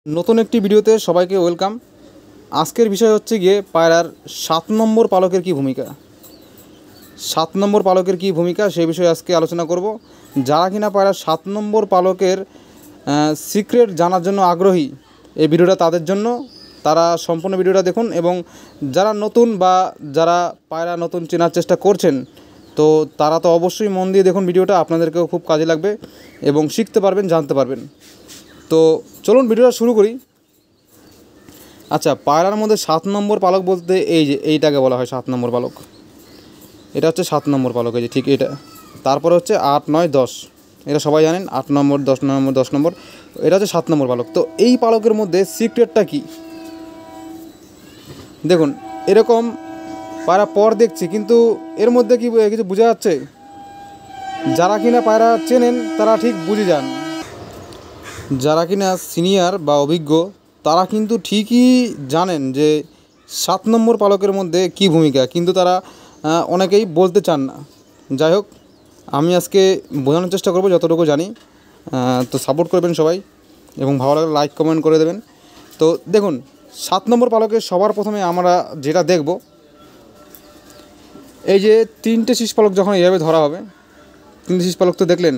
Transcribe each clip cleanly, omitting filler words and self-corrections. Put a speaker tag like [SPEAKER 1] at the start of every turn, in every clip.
[SPEAKER 1] নতুন একটি ভিডিওতে সবাইকে ওয়েলকাম। আজকের বিষয় হচ্ছে গিয়ে পায়রার 7 নম্বর পালকের কি ভূমিকা। 7 নম্বর পালকের কি ভূমিকা সেই বিষয়ে আজকে আলোচনা করব। যারা কিনা পায়রার 7 নম্বর পালকের সিক্রেট জানার জন্য আগ্রহী, এই ভিডিওটা তাদের জন্য। তারা সম্পূর্ণ ভিডিওটা দেখুন, এবং যারা নতুন বা যারা পায়রা নতুন চেনার চেষ্টা করছেন, তো তারা তো অবশ্যই মন দিয়ে দেখুন ভিডিওটা, আপনাদেরকেও খুব কাজে লাগবে এবং শিখতে পারবেন, জানতে পারবেন। তো চলুন ভিডিওটা শুরু করি। আচ্ছা, পায়রার মধ্যে 7 নম্বর পালক বলতে এই যে এইটাকে বলা হয় 7 নম্বর পালক। এটা হচ্ছে 7 নম্বর পালক, এই যে ঠিক এটা। তারপরে হচ্ছে 8, 9, 10, এটা সবাই জানেন। 8 নম্বর, 10 নম্বর, 10 নম্বর, এটা হচ্ছে 7 নম্বর পালক। তো এই পালকের মধ্যে সিক্রেটটা কি দেখুন। এরকম পায়রা পর দেখছি, কিন্তু এর মধ্যে কি কিছু বোঝা যাচ্ছে? যারা কিনা পায়রা চেনেন তারা ঠিক বুঝে যান, যারা কিনা সিনিয়র বা অভিজ্ঞ তারা কিন্তু ঠিকই জানেন যে 7 নম্বর পালকের মধ্যে কী ভূমিকা, কিন্তু তারা অনেকেই বলতে চান না। যাই হোক, আমি আজকে বোঝানোর চেষ্টা করব যতটুকু জানি। তো সাপোর্ট করবেন সবাই, এবং ভালো লাগলে লাইক কমেন্ট করে দেবেন। তো দেখুন, 7 নম্বর পালকের সবার প্রথমে আমরা যেটা দেখব, এই যে 3টে শীষ পালক যখন এইভাবে ধরা হবে, 3টে শীষ পালক তো দেখলেন,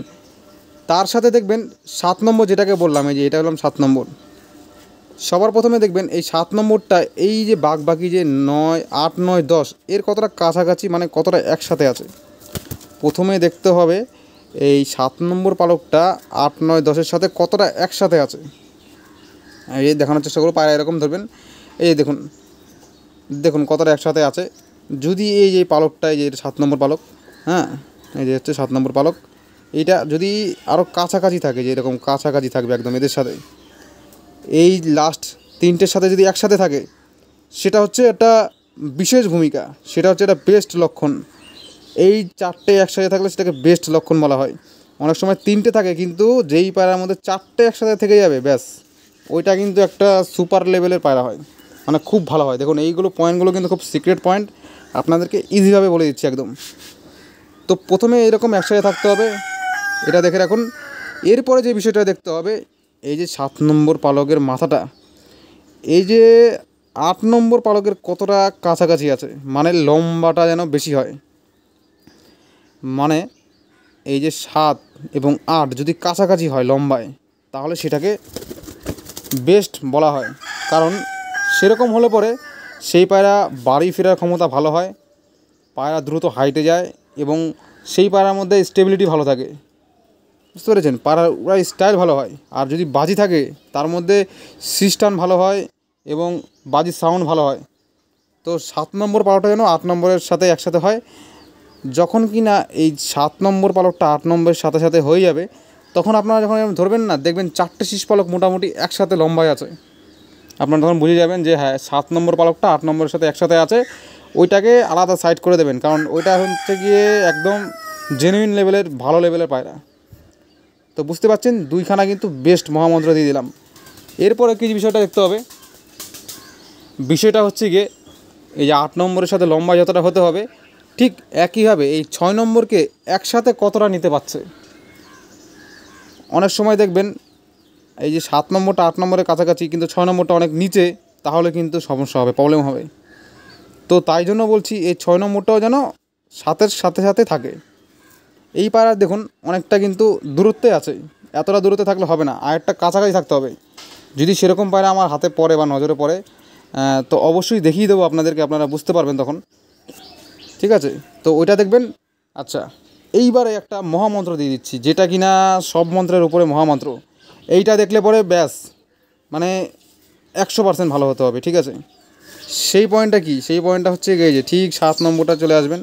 [SPEAKER 1] তার সাথে দেখবেন 7 নম্বর যেটাকে বললাম, এই যে এটা হলাম 7 নম্বর। সবার প্রথমে দেখবেন এই 7 নম্বরটা, এই যে বাকি যে 9, 8, 9, 10 এর কতটা কাছাকাছি, মানে কতটা একসাথে আছে। প্রথমে দেখতে হবে এই 7 নম্বর পালকটা 8, 9, 10-এর সাথে কতটা একসাথে আছে। এই দেখানোর চেষ্টা করব। পায়রা এরকম ধরবেন, এই দেখুন দেখুন কতটা একসাথে আছে। যদি এই যে পালকটা, এই যে 7 নম্বর পালক, হ্যাঁ, এই যে হচ্ছে 7 নম্বর পালক, এইটা যদি আরও কাছাকাছি থাকে, যে এরকম কাছাকাছি থাকবে একদম এদের সাথে, এই লাস্ট 3টের সাথে যদি একসাথে থাকে, সেটা হচ্ছে একটা বিশেষ ভূমিকা, সেটা হচ্ছে একটা বেস্ট লক্ষণ। এই 4টে একসাথে থাকলে সেটাকে বেস্ট লক্ষণ বলা হয়। অনেক সময় 3টে থাকে, কিন্তু যেই পায়রার মধ্যে 4টে একসাথে থেকে যাবে, ব্যাস ওইটা কিন্তু একটা সুপার লেভেলের পায়রা হয়, মানে খুব ভালো হয়। দেখুন, এইগুলো পয়েন্টগুলো কিন্তু খুব সিক্রেট পয়েন্ট, আপনাদেরকে ইজিভাবে বলে দিচ্ছি একদম। তো প্রথমে এরকম একসাথে থাকতে হবে, এটা দেখে রাখুন। এরপরে যে বিষয়টা দেখতে হবে, এই যে 7 নম্বর পালকের মাথাটা, এই যে 8 নম্বর পালকের কতটা কাছাকাছি আছে, মানে লম্বাটা যেন বেশি হয়। মানে এই যে 7 এবং 8 যদি কাছাকাছি হয় লম্বায়, তাহলে সেটাকে বেস্ট বলা হয়। কারণ সেরকম হলে পরে সেই পায়রা বাড়ি ফেরার ক্ষমতা ভালো হয়, পায়রা দ্রুত হাইটে যায়, এবং সেই পায়রার মধ্যে স্টেবিলিটি ভালো থাকে। বুঝতে পেরেছেন? পায়রার ওরা স্টাইল ভালো হয়। আর যদি বাজি থাকে, তার মধ্যে সিস্টান ভালো হয় এবং বাজির সাউন্ড ভালো হয়। তো 7 নম্বর পালকটা যেন 8 নম্বরের সাথে একসাথে হয়। যখন কি না এই 7 নম্বর পালকটা 8 নম্বরের সাথে সাথে হয়ে যাবে, তখন আপনারা যখন ধরবেন না, দেখবেন 4টে শীষ পালক মোটামুটি একসাথে লম্বায় আছে। আপনারা তখন বুঝে যাবেন যে হ্যাঁ, 7 নম্বর পালকটা 8 নম্বরের সাথে একসাথে আছে। ওইটাকে আলাদা সাইড করে দেবেন, কারণ ওইটা হচ্ছে গিয়ে একদম জেনুইন লেভেলের, ভালো লেভেলের পায়রা। তো বুঝতে পারছেন, দুইখানা কিন্তু বেস্ট মহামন্ত্র দিয়ে দিলাম। এরপরে কি বিষয়টা দেখতে হবে, বিষয়টা হচ্ছে গিয়ে এই যে 8 নম্বরের সাথে লম্বা যতটা হতে হবে, ঠিক একইভাবে এই 6 নম্বরকে একসাথে কতটা নিতে পারছে। অনেক সময় দেখবেন এই যে 7 নম্বরটা 8 নম্বরের কাছাকাছি, কিন্তু 6 নম্বরটা অনেক নিচে, তাহলে কিন্তু সমস্যা হবে, প্রবলেম হবে। তো তাই জন্য বলছি, এই 6 নম্বরটাও যেন 7-এর সাথে সাথে থাকে। এই পায়রা দেখুন অনেকটা কিন্তু দূরত্বে আছে, এতটা দূরত্বে থাকলে হবে না, আর একটা কাছাকাছি থাকতে হবে। যদি সেরকম পায়রা আমার হাতে পড়ে বা নজরে পড়ে, তো অবশ্যই দেখিয়ে দেবো আপনাদেরকে, আপনারা বুঝতে পারবেন তখন। ঠিক আছে? তো ওইটা দেখবেন। আচ্ছা, এইবারে একটা মহামন্ত্র দিয়ে দিচ্ছি, যেটা কিনা সব মন্ত্রের উপরে মহামন্ত্র। এইটা দেখলে পরে ব্যাস, মানে 100% ভালো হতে হবে। ঠিক আছে? সেই পয়েন্টটা কি? সেই পয়েন্টটা হচ্ছে এই যে ঠিক 7 নম্বরটা চলে আসবেন,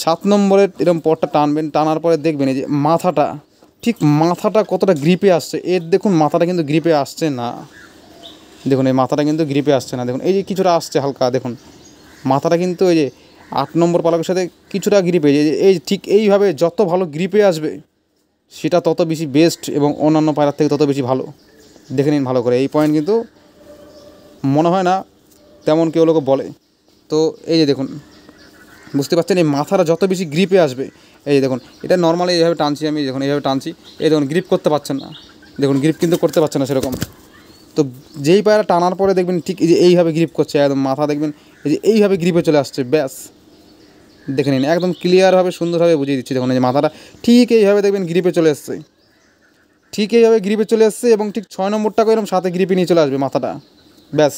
[SPEAKER 1] 7 নম্বরের এরকম পরটা টানবেন, টানার পরে দেখবেন এই যে মাথাটা, ঠিক মাথাটা কতটা গ্রিপে আসছে। এর দেখুন মাথাটা কিন্তু গ্রিপে আসছে না, দেখুন এই মাথাটা কিন্তু গ্রিপে আসছে না। দেখুন এই যে কিছুটা আসছে হালকা, দেখুন মাথাটা কিন্তু এই যে 8 নম্বর পালকের সাথে কিছুটা গ্রিপে, এই ঠিক এইভাবে যত ভালো গ্রিপে আসবে, সেটা তত বেশি বেস্ট, এবং অন্যান্য পায়রার থেকে তত বেশি ভালো। দেখে নিন ভালো করে, এই পয়েন্ট কিন্তু মনে হয় না তেমন কেউ লোক বলে। তো এই যে দেখুন, বুঝতে পারছেন, এই মাথাটা যত বেশি গ্রিপে আসবে, এই যে দেখুন এটা নর্মালি এইভাবে টানছি আমি, দেখুন এইভাবে টানছি, এই দেখুন গ্রিপ করতে পারছেন না, দেখুন গ্রিপ কিন্তু করতে পারছে না সেরকম। তো যেই পায়রা টানার পরে দেখবেন ঠিক এই যে এইভাবে গ্রিপ করছে, একদম মাথা দেখবেন এই যে এইভাবে গ্রিপে চলে আসছে, ব্যাস দেখে নিন একদম ক্লিয়ারভাবে সুন্দরভাবে বুঝিয়ে দিচ্ছি। দেখুন এই যে মাথাটা ঠিক এইভাবে দেখবেন গ্রিপে চলে এসছে, ঠিক এইভাবে গ্রিপে চলে এসছে এবং ঠিক 6 নম্বরটাকে এরকম সাথে গ্রিপে নিয়ে চলে আসবে মাথাটা, ব্যাস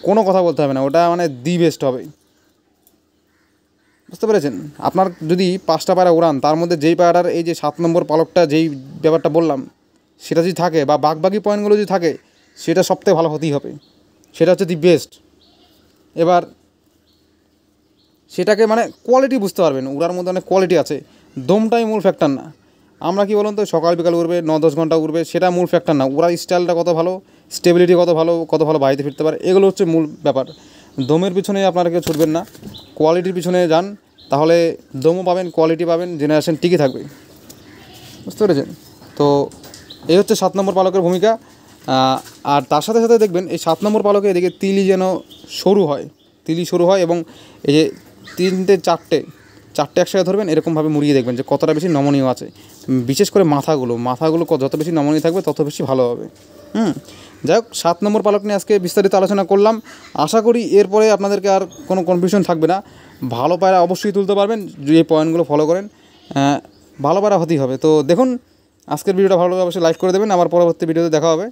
[SPEAKER 1] কোনো কথা বলতে হবে না, ওটা মানে দি বেস্ট হবে। বুঝতে পেরেছেন? আপনার যদি 5টা পায়রা উড়ান, তার মধ্যে যেই পায়রাটার এই যে 7 নম্বর পালকটা যেই ব্যাপারটা বললাম সেটা যদি থাকে বা বাকি পয়েন্টগুলো যদি থাকে, সেটা সবথেকে ভালো হতেই হবে, সেটা হচ্ছে দি বেস্ট। এবার সেটাকে মানে কোয়ালিটি বুঝতে পারবেন, উড়ার মধ্যে অনেক কোয়ালিটি আছে, দমটাই মূল ফ্যাক্টর না। আমরা কি বলুন তো, সকাল বিকাল উড়বে, 9-10 ঘন্টা উড়বে, সেটা মূল ফ্যাক্টর না, উড়ার স্টাইলটা কত ভালো, স্টেবিলিটি কত ভালো বাড়িতে ফিরতে পারে, এগুলো হচ্ছে মূল ব্যাপার। দমের পিছনে আপনারা কেউ ছুটবেন না, কোয়ালিটির পিছনে যান, তাহলে দমও পাবেন, কোয়ালিটি পাবেন, জেনারেশন টিকে থাকবে। বুঝতে পেরেছেন? তো এই হচ্ছে 7 নম্বর পালকের ভূমিকা। আর তার সাথে সাথে দেখবেন এই 7 নম্বর পালকে এদিকে তিলি যেন সরু হয়, তিলি সরু হয় এবং এই যে 3টে 4টে একসাথে ধরবেন, এরকমভাবে মুড়িয়ে দেখবেন যে কতটা বেশি নমনীয় আছে। বিশেষ করে মাথাগুলো যত বেশি নমনীয় থাকবে তত বেশি ভালো হবে। যাই হোক, 7 নম্বর পালক নিয়ে আজকে বিস্তারিত আলোচনা করলাম। আশা করি এরপরে আপনাদেরকে আর কোনো কনফিউশন থাকবে না, ভালো পায়রা অবশ্যই তুলতে পারবেন যদি এই পয়েন্টগুলো ফলো করেন, ভালো পায়রা হতেই হবে। তো দেখুন, আজকের ভিডিওটা ভালো লাগলে অবশ্যই লাইক করে দেবেন, আবার পরবর্তী ভিডিওতে দেখা হবে।